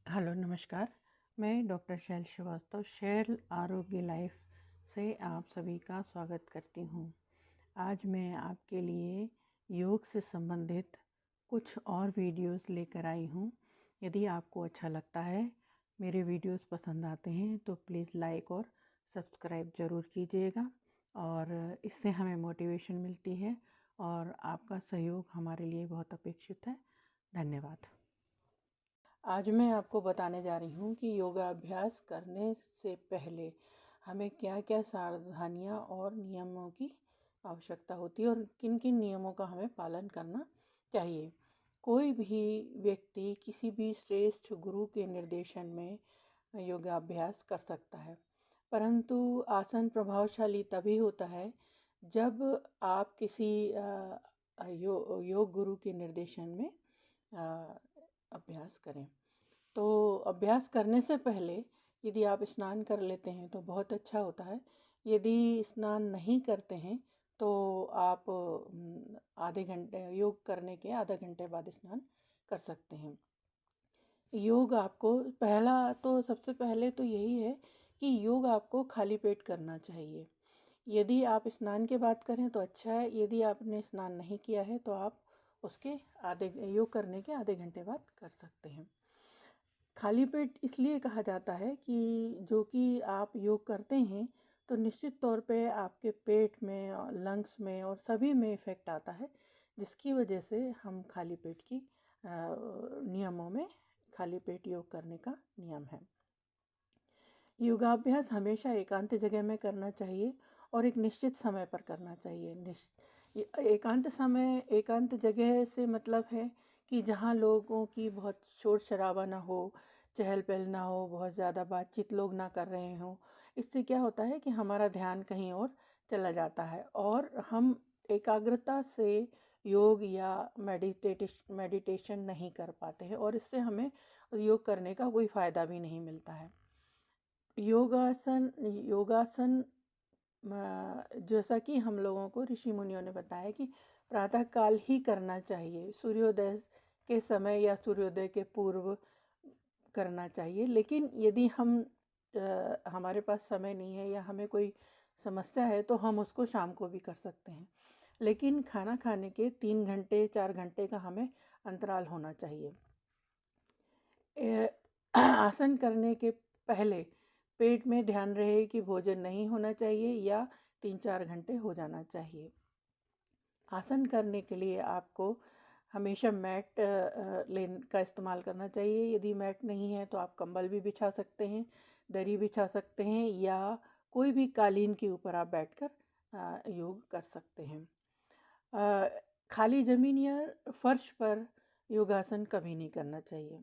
Hello नमस्कार। मैं doctor शैल श्रीवास्तव शैल आरोग्य लाइफ से आप सभी का स्वागत करती हूँ। आज मैं आपके लिए योग से संबंधित कुछ और वीडियोस लेकर आई हूँ। यदि आपको अच्छा लगता है, मेरे वीडियोस पसंद आते हैं तो प्लीज़ लाइक और सब्सक्राइब ज़रूर कीजिएगा। और इससे हमें मोटिवेशन मिलती है और आपका सहयोग हमारे लिए बहुत अपेक्षित है। धन्यवाद। आज मैं आपको बताने जा रही हूँ कि योगाभ्यास करने से पहले हमें क्या क्या सावधानियाँ और नियमों की आवश्यकता होती है और किन किन नियमों का हमें पालन करना चाहिए। कोई भी व्यक्ति किसी भी श्रेष्ठ गुरु के निर्देशन में योगाभ्यास कर सकता है, परंतु आसन प्रभावशाली तभी होता है जब आप किसी योग गुरु के निर्देशन में अभ्यास करें। तो अभ्यास करने से पहले यदि आप स्नान कर लेते हैं तो बहुत अच्छा होता है। यदि स्नान नहीं करते हैं तो आप आधे घंटे योग करने के आधा घंटे बाद स्नान कर सकते हैं। योग आपको सबसे पहले तो यही है कि योग आपको खाली पेट करना चाहिए। यदि आप स्नान के बाद करें तो अच्छा है, यदि आपने स्नान नहीं किया है तो आप उसके योग करने के आधे घंटे बाद कर सकते हैं। खाली पेट इसलिए कहा जाता है कि जो कि आप योग करते हैं तो निश्चित तौर पे आपके पेट में और लंग्स में और सभी में इफ़ेक्ट आता है, जिसकी वजह से हम खाली पेट की नियमों में खाली पेट योग करने का नियम है। योगाभ्यास हमेशा एकांत जगह में करना चाहिए और एक निश्चित समय पर करना चाहिए। एकांत जगह से मतलब है कि जहाँ लोगों की बहुत शोर शराबा ना हो, चहल पहल ना हो, बहुत ज़्यादा बातचीत लोग ना कर रहे हों। इससे क्या होता है कि हमारा ध्यान कहीं और चला जाता है और हम एकाग्रता से योग या मेडिटेशन नहीं कर पाते हैं और इससे हमें योग करने का कोई फ़ायदा भी नहीं मिलता है। योगासन योगासन जैसा कि हम लोगों को ऋषि मुनियों ने बताया कि प्रातःकाल ही करना चाहिए, सूर्योदय के समय या सूर्योदय के पूर्व करना चाहिए। लेकिन यदि हमारे पास समय नहीं है या हमें कोई समस्या है तो हम उसको शाम को भी कर सकते हैं, लेकिन खाना खाने के 3 घंटे 4 घंटे का हमें अंतराल होना चाहिए। आसन करने के पहले पेट में ध्यान रहे कि भोजन नहीं होना चाहिए या 3-4 घंटे हो जाना चाहिए। आसन करने के लिए आपको हमेशा मैट का इस्तेमाल करना चाहिए। यदि मैट नहीं है तो आप कंबल भी बिछा सकते हैं, दरी बिछा सकते हैं या कोई भी कालीन के ऊपर आप बैठकर योग कर सकते हैं। खाली ज़मीन या फर्श पर योगासन कभी नहीं करना चाहिए।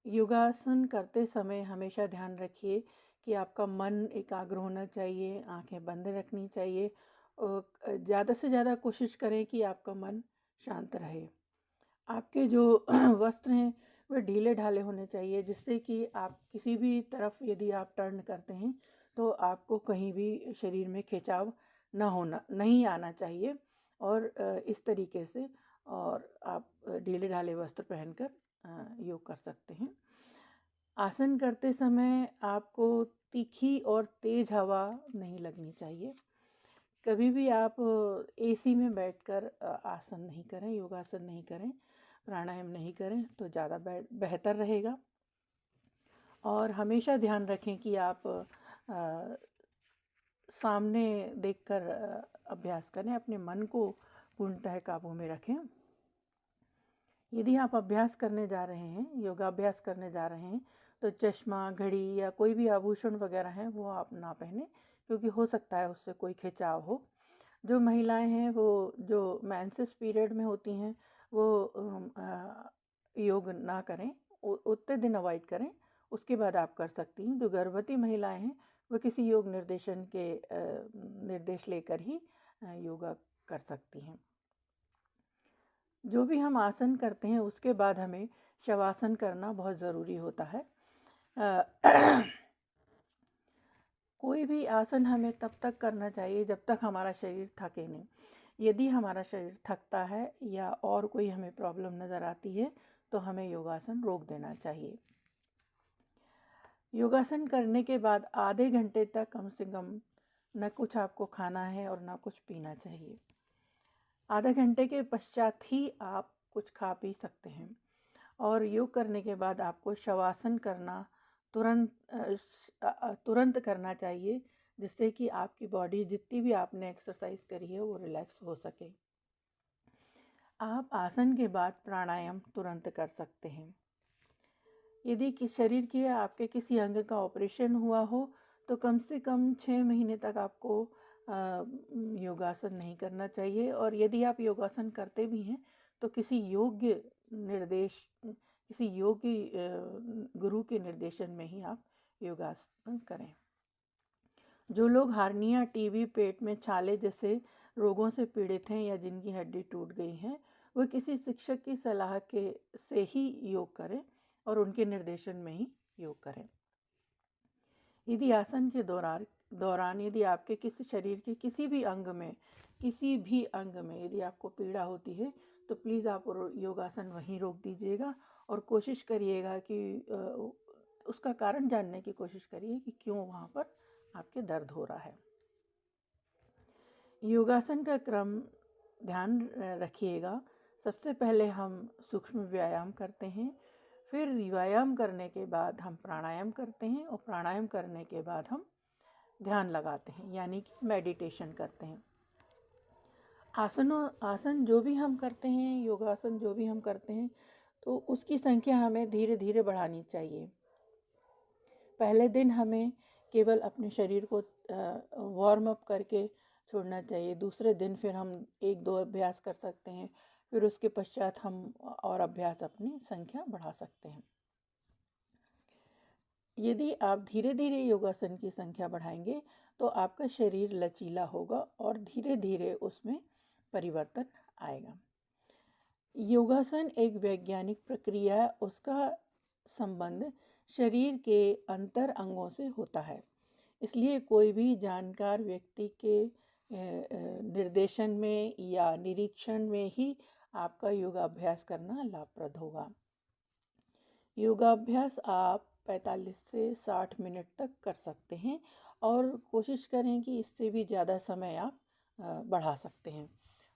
योगासन करते समय हमेशा ध्यान रखिए कि आपका मन एकाग्र होना चाहिए, आंखें बंद रखनी चाहिए और ज़्यादा से ज़्यादा कोशिश करें कि आपका मन शांत रहे। आपके जो वस्त्र हैं वह ढीले ढाले होने चाहिए, जिससे कि आप किसी भी तरफ यदि आप टर्न करते हैं तो आपको कहीं भी शरीर में खिंचाव नहीं आना चाहिए और इस तरीके से और आप ढीले ढाले वस्त्र पहनकर योग कर सकते हैं। आसन करते समय आपको तीखी और तेज हवा नहीं लगनी चाहिए। कभी भी आप एसी में बैठकर आसन नहीं करें, योगासन नहीं करें, प्राणायाम नहीं करें तो ज़्यादा बेहतर रहेगा। और हमेशा ध्यान रखें कि आप सामने देखकर अभ्यास करें, अपने मन को पूर्णतः काबू में रखें। यदि आप अभ्यास करने जा रहे हैं, योगाभ्यास करने जा रहे हैं, तो चश्मा, घड़ी या कोई भी आभूषण वगैरह हैं वो आप ना पहने, क्योंकि हो सकता है उससे कोई खिंचाव हो। जो महिलाएं हैं वो जो मेंसेस पीरियड में होती हैं वो योग ना करें, उतने दिन अवॉइड करें, उसके बाद आप कर सकती हैं। जो गर्भवती महिलाएं हैं वो किसी योग निर्देशन के निर्देश लेकर ही योगा कर सकती हैं। जो भी हम आसन करते हैं उसके बाद हमें शवासन करना बहुत ज़रूरी होता है। कोई भी आसन हमें तब तक करना चाहिए जब तक हमारा शरीर थके नहीं। यदि हमारा शरीर थकता है या और कोई हमें प्रॉब्लम नज़र आती है तो हमें योगासन रोक देना चाहिए। योगासन करने के बाद आधे घंटे तक कम से कम न कुछ आपको खाना है और न कुछ पीना चाहिए। आधे घंटे के पश्चात ही आप कुछ खा पी सकते हैं। और योग करने के बाद आपको शवासन करना तुरंत करना चाहिए, जिससे कि आपकी बॉडी जितनी भी आपने एक्सरसाइज करी है वो रिलैक्स हो सके। आप आसन के बाद प्राणायाम तुरंत कर सकते हैं। यदि शरीर के आपके किसी अंग का ऑपरेशन हुआ हो तो कम से कम 6 महीने तक आपको योगासन नहीं करना चाहिए। और यदि आप योगासन करते भी हैं तो किसी योगी गुरु के निर्देशन में ही आप योगासन करें। जो लोग हार्निया, टीबी, पेट में छाले जैसे रोगों से पीड़ित हैं या जिनकी हड्डी टूट गई है, वह किसी शिक्षक की सलाह से ही योग करें और उनके निर्देशन में ही योग करें। यदि आसन के दौरान यदि आपके किसी शरीर के किसी भी अंग में यदि आपको पीड़ा होती है तो प्लीज़ आप योगासन वहीं रोक दीजिएगा और कोशिश करिएगा कि उसका कारण जानने की कोशिश करिए कि क्यों वहाँ पर आपके दर्द हो रहा है। योगासन का क्रम ध्यान रखिएगा। सबसे पहले हम सूक्ष्म व्यायाम करते हैं, फिर व्यायाम करने के बाद हम प्राणायाम करते हैं और प्राणायाम करने के बाद हम ध्यान लगाते हैं, यानी कि मेडिटेशन करते हैं। आसन जो भी हम करते हैं, योगासन जो भी हम करते हैं, तो उसकी संख्या हमें धीरे धीरे बढ़ानी चाहिए। पहले दिन हमें केवल अपने शरीर को वार्म अप करके छोड़ना चाहिए। दूसरे दिन फिर हम 1-2 अभ्यास कर सकते हैं। फिर उसके पश्चात हम और अभ्यास अपनी संख्या बढ़ा सकते हैं। यदि आप धीरे धीरे योगासन की संख्या बढ़ाएंगे तो आपका शरीर लचीला होगा और धीरे धीरे उसमें परिवर्तन आएगा। योगासन एक वैज्ञानिक प्रक्रिया है, उसका संबंध शरीर के अंतर अंगों से होता है। इसलिए कोई भी जानकार व्यक्ति के निर्देशन में या निरीक्षण में ही आपका योगाभ्यास करना लाभप्रद होगा। योगाभ्यास आप 45 से 60 मिनट तक कर सकते हैं और कोशिश करें कि इससे भी ज़्यादा समय आप बढ़ा सकते हैं।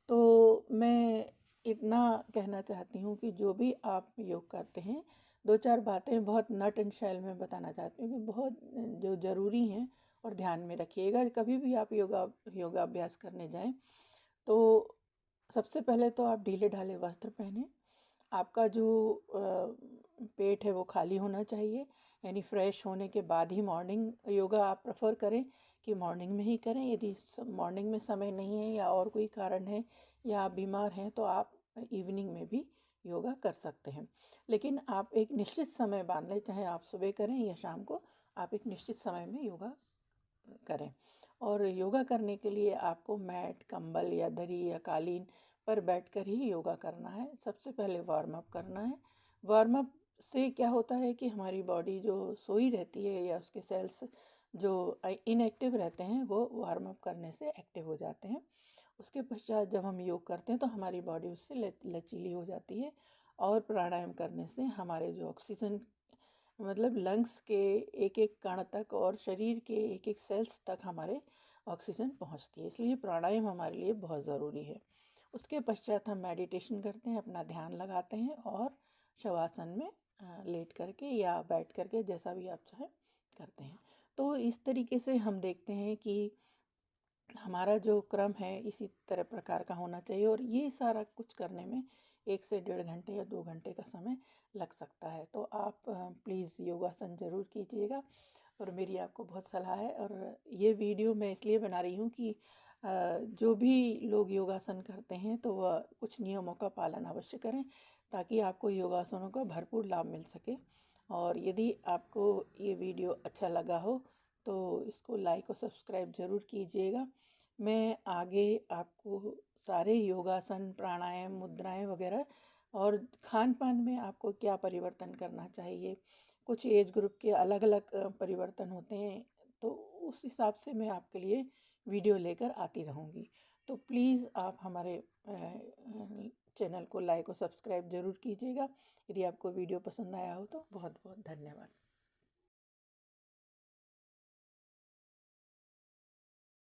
तो मैं इतना कहना चाहती हूँ कि जो भी आप योग करते हैं, 2-4 बातें बहुत नट एंड शैल में बताना चाहती हूँ कि बहुत जो ज़रूरी हैं और ध्यान में रखिएगा। कभी भी आप योगाभ्यास करने जाएं तो सबसे पहले तो आप ढीले ढाले वस्त्र पहनें। आपका जो पेट है वो खाली होना चाहिए, यानी फ्रेश होने के बाद ही मॉर्निंग योगा आप प्रेफर करें कि मॉर्निंग में ही करें। यदि मॉर्निंग में समय नहीं है या और कोई कारण है या आप बीमार हैं तो आप इवनिंग में भी योगा कर सकते हैं। लेकिन आप एक निश्चित समय बांध लें, चाहे आप सुबह करें या शाम को, आप एक निश्चित समय में योगा करें। और योगा करने के लिए आपको मैट, कंबल या दरी या कालीन पर बैठकर ही योगा करना है। सबसे पहले वार्म अप करना है। वार्म अप से क्या होता है कि हमारी बॉडी जो सोई रहती है या उसके सेल्स जो इनएक्टिव रहते हैं वो वार्म अप करने से एक्टिव हो जाते हैं। उसके पश्चात जब हम योग करते हैं तो हमारी बॉडी उससे लचीली हो जाती है। और प्राणायाम करने से हमारे जो ऑक्सीजन मतलब लंग्स के एक एक कण तक और शरीर के एक एक सेल्स तक हमारे ऑक्सीजन पहुंचती है। इसलिए प्राणायाम हमारे लिए बहुत ज़रूरी है। उसके पश्चात हम मेडिटेशन करते हैं, अपना ध्यान लगाते हैं और शवासन में लेट करके या बैठ करके, जैसा भी आप चाहें, करते हैं। तो इस तरीके से हम देखते हैं कि हमारा जो क्रम है इसी तरह प्रकार का होना चाहिए। और ये सारा कुछ करने में 1 से 1.5 घंटे या 2 घंटे का समय लग सकता है। तो आप प्लीज़ योगासन ज़रूर कीजिएगा और मेरी आपको बहुत सलाह है। और ये वीडियो मैं इसलिए बना रही हूँ कि जो भी लोग योगासन करते हैं तो वह कुछ नियमों का पालन अवश्य करें ताकि आपको योगासनों का भरपूर लाभ मिल सके। और यदि आपको ये वीडियो अच्छा लगा हो तो इसको लाइक और सब्सक्राइब ज़रूर कीजिएगा। मैं आगे आपको सारे योगासन, प्राणायाम, मुद्राएं वगैरह और खान पान में आपको क्या परिवर्तन करना चाहिए, कुछ एज ग्रुप के अलग अलग परिवर्तन होते हैं, तो उस हिसाब से मैं आपके लिए वीडियो लेकर आती रहूँगी। तो प्लीज़ आप हमारे चैनल को लाइक और सब्सक्राइब ज़रूर कीजिएगा। यदि आपको वीडियो पसंद आया हो तो बहुत बहुत धन्यवाद।